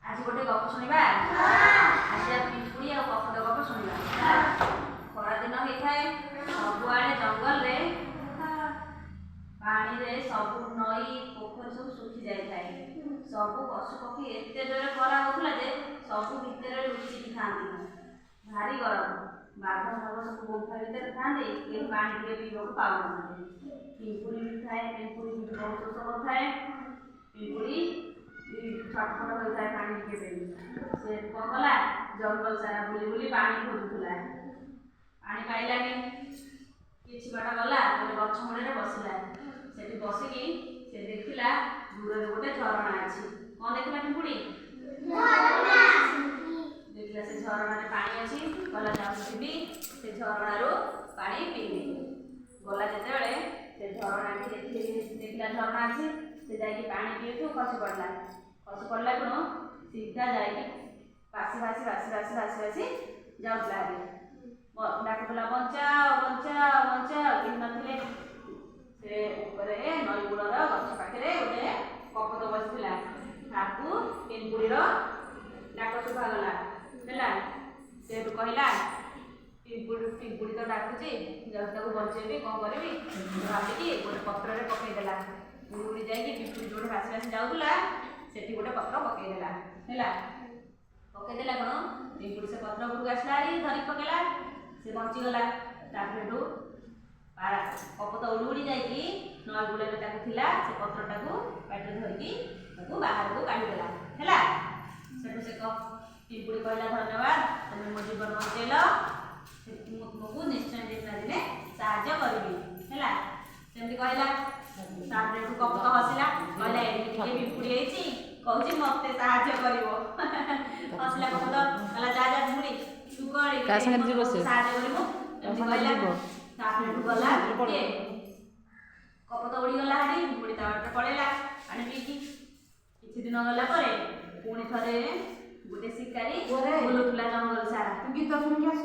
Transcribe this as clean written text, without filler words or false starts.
आज गोटे गप शुणा आज पिंपुड़ी और कपट गप शुणा खरा दिन होता है सबुआड़े जंगल रे पानी रे सब नई पोखर सब सुखी जाए सब पशु पक्षी एत जोरे खरा होता जे सब भितर लुचिकी था भारी गरम बाघ भाग सब गुंफा भितर था पानी टे पीवा पाऊना पिंपुड़ी भी थाए पिंपुड़ी भी बहुत सब थाए पिंपुड़ी छटपट होता है पानी टे से कौन कला जंगल सारा बुली बुली पानी खोजुला पानी पाइलानी किसी बाट गला गोटे गछ मूड़े बसला से बसिकी से देखला दूर गोटे झरणा अच्छी कौन देखला पिंपुड़ी देखला से झरणा पानी अच्छी गला जाऊँगी से झरणार पानी पीली गला जिते से झरणा देखला झरणा अच्छी से जाकि पानी पीऊ खसी पड़ला गुण सीधा जाकि बासी बासी बासी बासी बासी बासी जाऊला डाकुला बचाओ बचाओ बचाओ कि नथिले से ऊपर नई गुड़र गछ पाखे गोटे कपत बसला ताकू पिंपुड़ीर डाक शुभागला है से कहला पिंपुड़ी तो डाकुची जब बचेबी कौन करी भाविकी गोटे पत्र पकईदेला उड़ी जाकि पिंपुड़ी जो भासी भासी जाऊला से गोटे पत्र पकईदेला है पकईदेला कौन पिंपुड़ी से पत्र उपरକୁ आसला धरिक पकेला से बचीगला कपत उड़ी उड़ी जाकि नई गुड़े से पत्रटा को पाटे धरिकी बाहर को काढ़ीदेला है से पिंपुड़ी कहला धन्यवाद तुम मो जीवन बचेल तुमको निश्चय दिन ना दिने साहाय्य करी है सेमती कहला कपत हसला कहला ये पिंपुड़ी कहूँ मत साहाय्य कर हसला कपत कहला जा जा पिंपुड़ी तू गला कपत उड़ीगला हाड़ी पिंपुड़ी ता पड़ेला पानी पीकी किसी दिन गला पुणी थे गोटे शिकारी बुलूला जंगल सारा गीत शुणी आस